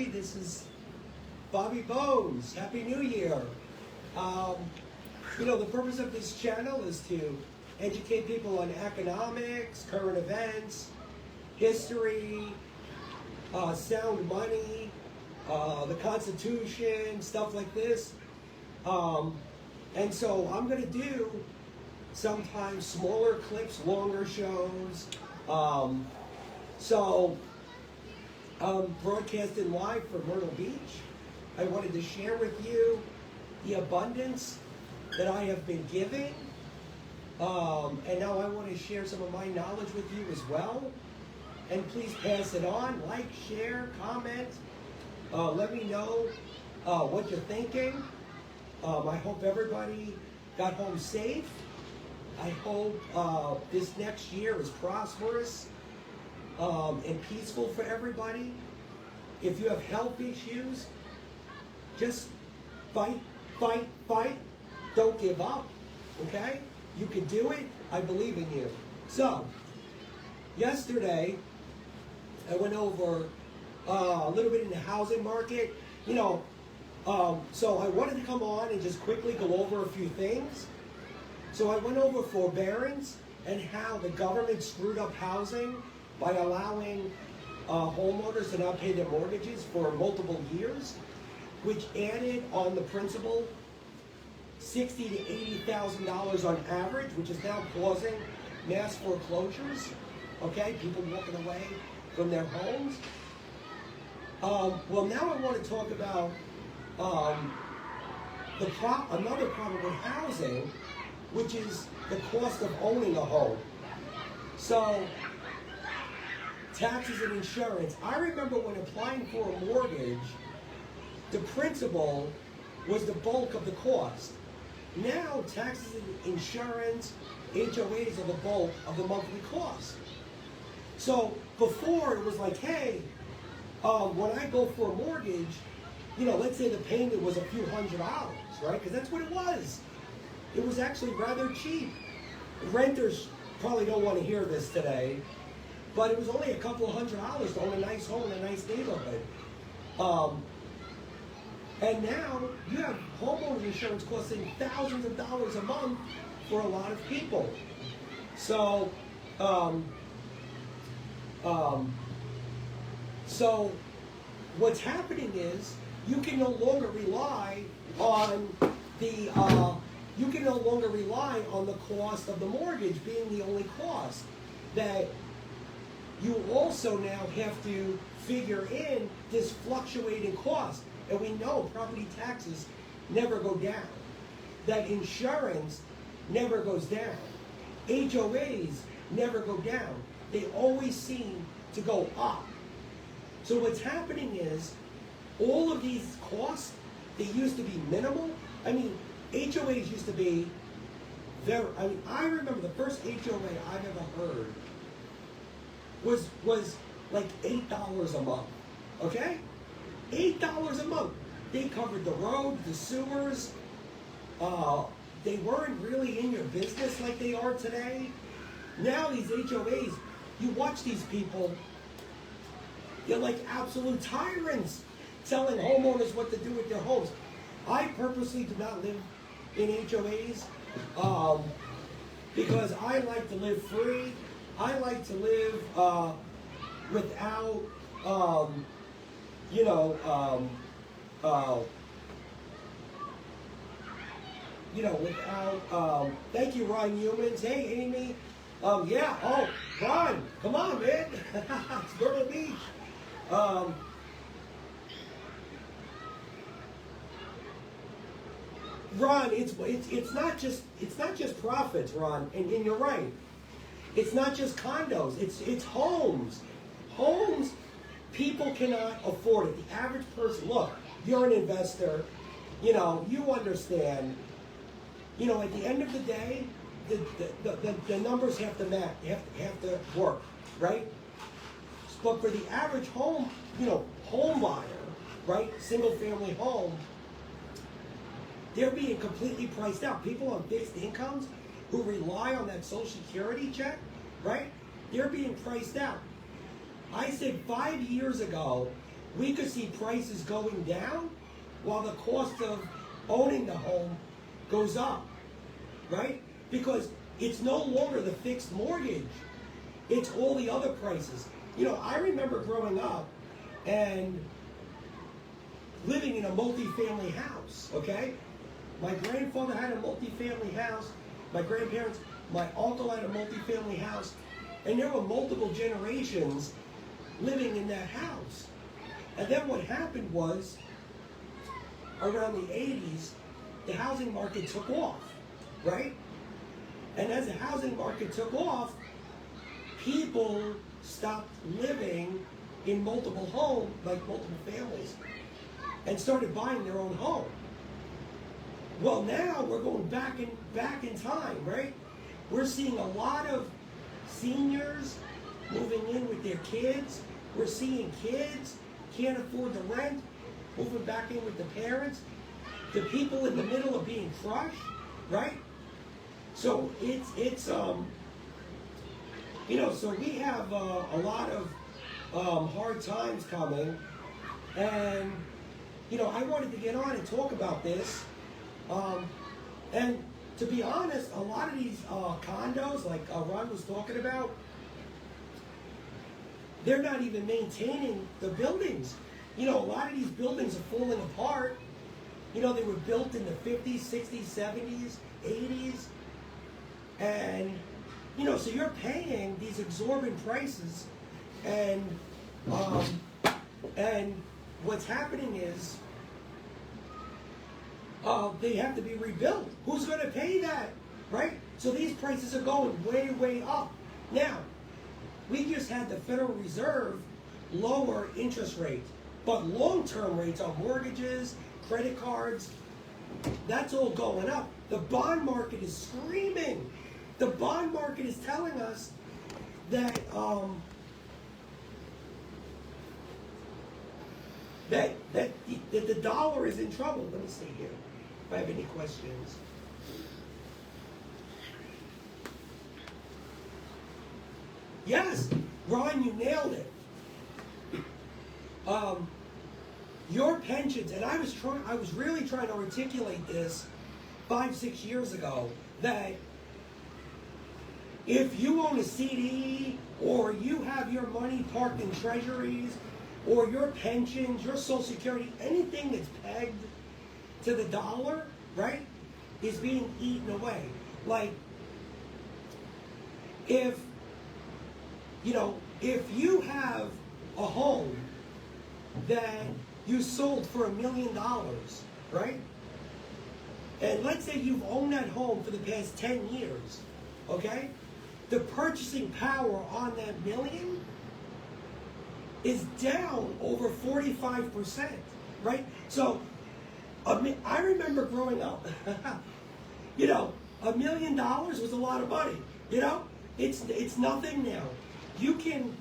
This is Bobby Bones. Happy New Year. The purpose of this channel is to educate people on economics, current events, history, sound money, the Constitution, stuff like this. And so I'm going to do sometimes smaller clips, longer shows. I'm broadcasting live from Myrtle Beach. I wanted to share with you the abundance that I have been given. And now I want to share some of my knowledge with you as well. And please pass it on, like, share, comment. Let me know what you're thinking. I hope everybody got home safe. I hope this next year is prosperous and peaceful for everybody. If you have health issues, just fight, fight, fight. Don't give up, okay? You can do it. I believe in you. So, yesterday, I went over a little bit in the housing market. So I wanted to come on and just quickly go over a few things. So I went over forbearance and how the government screwed up housing by allowing homeowners to not pay their mortgages for multiple years, which added on the principal $60,000 to $80,000 on average, which is now causing mass foreclosures. Okay, people walking away from their homes. Well, now I want to talk about another problem with housing, which is the cost of owning a home. So, taxes and insurance. I remember when applying for a mortgage, the principal was the bulk of the cost. Now, taxes and insurance, HOAs are the bulk of the monthly cost. So, before it was like, hey, when I go for a mortgage, let's say the payment was a few $100s, right? Because that's what it was. It was actually rather cheap. Renters probably don't want to hear this today, but it was only a couple of $100s to own a nice home in a nice neighborhood. And now you have homeowners insurance costing thousands of dollars a month for a lot of people. So, so what's happening is you can no longer rely on the cost of the mortgage being the only cost. That you also now have to figure in this fluctuating cost. And we know property taxes never go down. That insurance never goes down. HOAs never go down. They always seem to go up. So what's happening is all of these costs, they used to be minimal. I mean, HOAs used to be I remember the first HOA I've ever heard was like $8 a month, okay? $8 a month. They covered the road, the sewers. They weren't really in your business like they are today. Now these HOAs, you watch these people, they're like absolute tyrants telling homeowners what to do with their homes. I purposely do not live in HOAs because I like to live free. I like to live without, thank you, Ron Humans. Hey, Amy. Ron, come on, man. It's Myrtle Beach. Ron, it's not just profits, Ron, and you're right. It's not just condos. It's homes. Homes, people cannot afford it. The average person, look, you're an investor. You understand. At the end of the day, the numbers have to match. Have to work, right? But for the average home buyer, right, single family home, they're being completely priced out. People on fixed incomes who rely on that Social Security check, right? They're being priced out. I said 5 years ago we could see prices going down while the cost of owning the home goes up, right? Because it's no longer the fixed mortgage. It's all the other prices. You know, I remember growing up and living in a multi-family house, okay? My grandfather had a multi-family house. My grandparents, my uncle had a multi-family house. And there were multiple generations living in that house. And then what happened was, around the 80s, the housing market took off, right? And as the housing market took off, people stopped living in multiple homes, like multiple families, and started buying their own home. Well, now we're going back in time, right? We're seeing a lot of seniors moving in with their kids. We're seeing kids can't afford the rent, moving back in with the parents. The people in the middle are being crushed, right? So it's you know, so we have a lot of hard times coming, and you know, I wanted to get on and talk about this, and to be honest, a lot of these condos, like Ron was talking about, they're not even maintaining the buildings. You know, a lot of these buildings are falling apart. You know, they were built in the 50s, 60s, 70s, 80s. And, you know, so you're paying these exorbitant prices. And what's happening is they have to be rebuilt. Who's going to pay that, right? So these prices are going way, way up. Now, we just had the Federal Reserve lower interest rates, but long-term rates on mortgages, credit cards, that's all going up. The bond market is screaming. The bond market is telling us that that the dollar is in trouble. Let me see here if I have any questions. Yes, Ron, you nailed it. Your pensions, and I was really trying to articulate this 5-6 years ago, that if you own a CD, or you have your money parked in treasuries, or your pensions, your Social Security, anything that's pegged to the dollar, right, is being eaten away. Like, if you have a home that you sold for $1 million, right? And let's say you've owned that home for the past 10 years, okay? The purchasing power on that million is down over 45%, right? So, I remember growing up, you know, $1 million was a lot of money, you know? It's nothing now. You can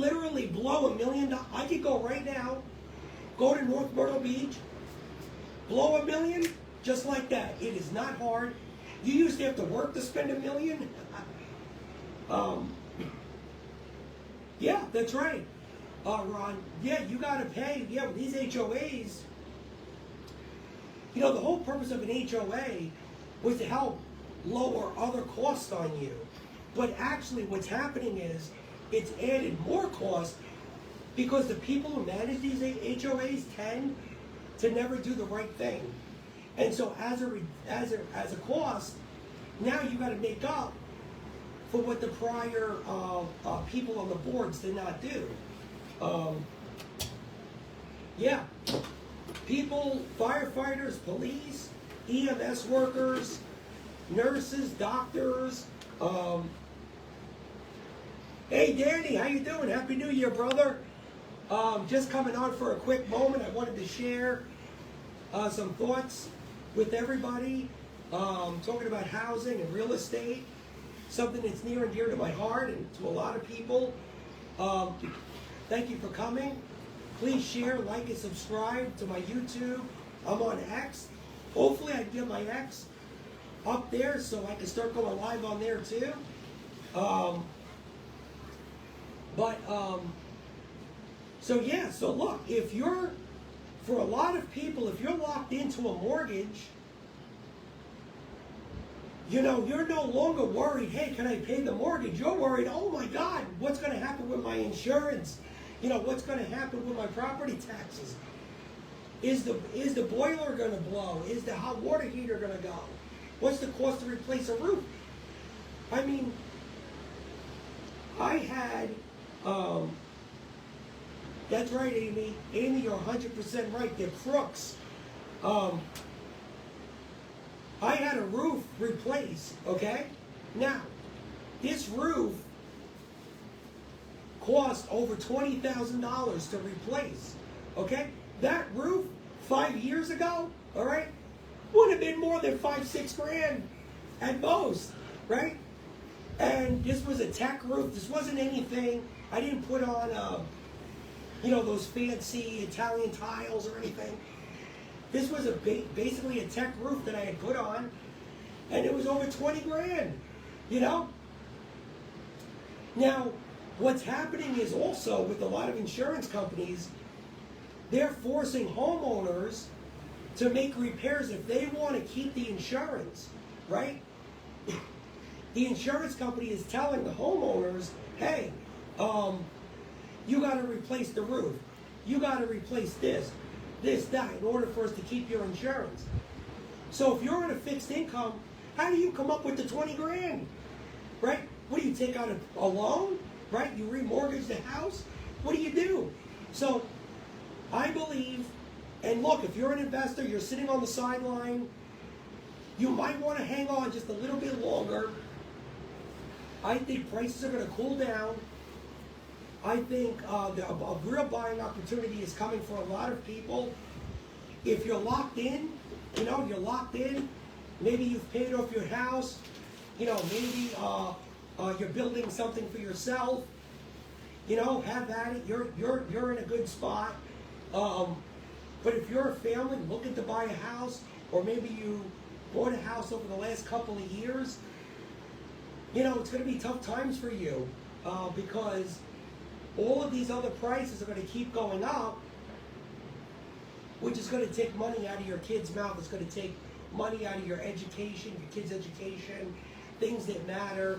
literally blow $1 million. I could go right now, go to North Myrtle Beach, blow $1 million, just like that. It is not hard. You used to have to work to spend $1 million. Yeah, that's right, Ron. Yeah, you got to pay. Yeah, with these HOAs, you know, the whole purpose of an HOA was to help lower other costs on you. But actually what's happening is it's added more cost because the people who manage these HOAs tend to never do the right thing. And so as a cost, now you got to make up for what the prior people on the boards did not do. Yeah, people, firefighters, police, EMS workers, nurses, doctors. Hey Danny, how you doing? Happy New Year, brother. Just coming on for a quick moment. I wanted to share some thoughts with everybody, talking about housing and real estate, something that's near and dear to my heart and to a lot of people. Thank you for coming. Please share, like, and subscribe to my YouTube. I'm on X. Hopefully I can get my X up there so I can start going live on there too. So yeah, so look, if you're, for a lot of people, if you're locked into a mortgage, you know, you're no longer worried, hey, can I pay the mortgage? You're worried, oh my God, what's going to happen with my insurance? You know, what's going to happen with my property taxes? Is the boiler going to blow? Is the hot water heater going to go? What's the cost to replace a roof? I mean, I had, that's right, Amy. Amy, you're 100% right. They're crooks. I had a roof replaced, okay? Now, this roof cost over $20,000 to replace, okay? That roof 5 years ago, all right, would have been more than 5-6 grand at most, right? And this was a tech roof. This wasn't anything. I didn't put on, you know, those fancy Italian tiles or anything. This was basically a tech roof that I had put on, and it was over 20 grand, you know? Now, what's happening is also with a lot of insurance companies, they're forcing homeowners to make repairs if they want to keep the insurance, right? The insurance company is telling the homeowners, hey, you got to replace the roof. You got to replace this, that, in order for us to keep your insurance. So if you're on a fixed income, how do you come up with the 20 grand, right? What do you take out a loan, right? You remortgage the house? What do you do? So I believe, and look, if you're an investor, you're sitting on the sideline, you might want to hang on just a little bit longer. I think prices are going to cool down. I think a real buying opportunity is coming for a lot of people. If you're locked in, you know, you're locked in. Maybe you've paid off your house. You know, maybe you're building something for yourself. You know, have at it. You're in a good spot. But if you're a family looking to buy a house, or maybe you bought a house over the last couple of years, you know, it's going to be tough times for you because all of these other prices are going to keep going up, which is going to take money out of your kid's mouth. It's going to take money out of your education, your kids' education, things that matter.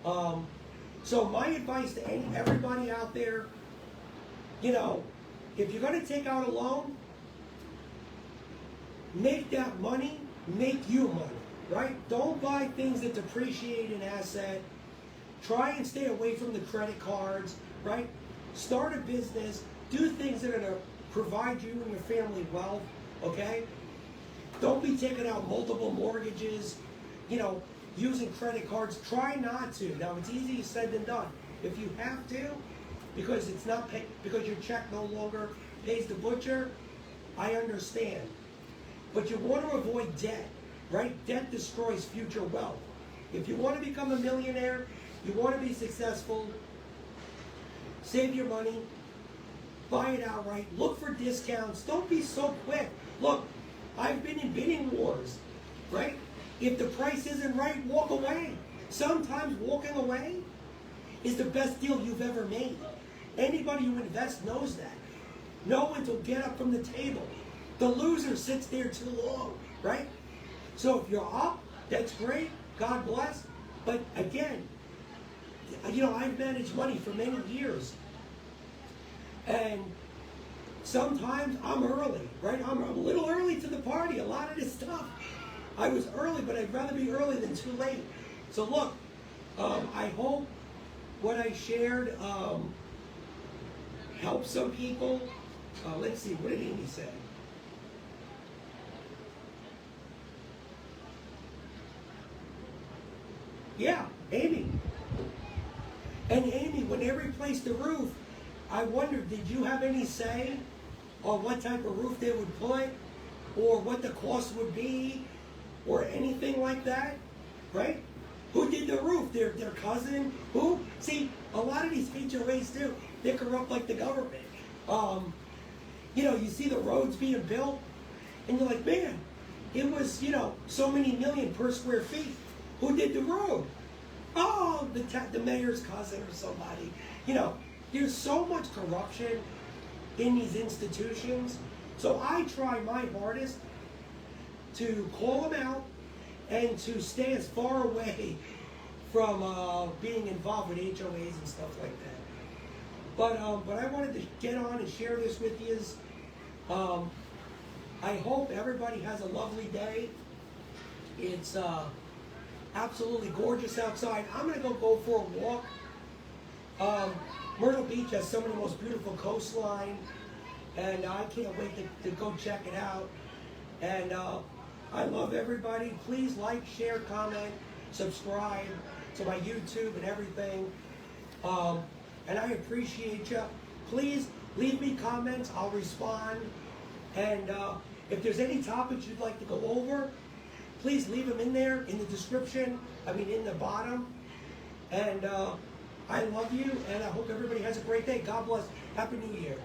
So my advice to everybody out there, you know, if you're going to take out a loan, make that money make you money, right? Don't buy things that depreciate an asset. Try and stay away from the credit cards, right? Start a business. Do things that are going to provide you and your family wealth, okay? Don't be taking out multiple mortgages, you know, using credit cards. Try not to. Now, it's easier said than done. If you have to, because it's not because your check no longer pays the butcher, I understand. But you want to avoid debt, right? Debt destroys future wealth. If you want to become a millionaire, you want to be successful, save your money, buy it outright, look for discounts, don't be so quick. Look, I've been in bidding wars, right? If the price isn't right, walk away. Sometimes walking away is the best deal you've ever made. Anybody who invests knows that. Know when to get up from the table. The loser sits there too long, right? So if you're up, that's great, God bless. But again, you know, I've managed money for many years. And sometimes I'm early, right? I'm a little early to the party. A lot of this stuff, I was early, but I'd rather be early than too late. So look, I hope what I shared helped some people. Let's see, what did Amy say? Yeah, Amy. And Amy, when they replaced the roof, I wondered, did you have any say on what type of roof they would put, or what the cost would be, or anything like that, right? Who did the roof? Their cousin? Who? See, a lot of these HOAs too, they're corrupt like the government. You know, you see the roads being built, and you're like, man, it was, you know, so many million per square feet. Who did the road? Oh, the mayor's cousin or somebody. You know, there's so much corruption. in these institutions. So I try my hardest to call them out and to stay as far away from being involved with HOAs and stuff like that. But I wanted to get on and share this with you. I hope everybody has a lovely day. It's absolutely gorgeous outside. I'm gonna go for a walk. Myrtle Beach has some of the most beautiful coastline, and I can't wait to go check it out. And I love everybody. Please like, share, comment, subscribe to my YouTube and everything. And I appreciate you. Please leave me comments. I'll respond. And if there's any topics you'd like to go over, please leave them in there in the description. I mean, in the bottom. And I love you, and I hope everybody has a great day. God bless. Happy New Year.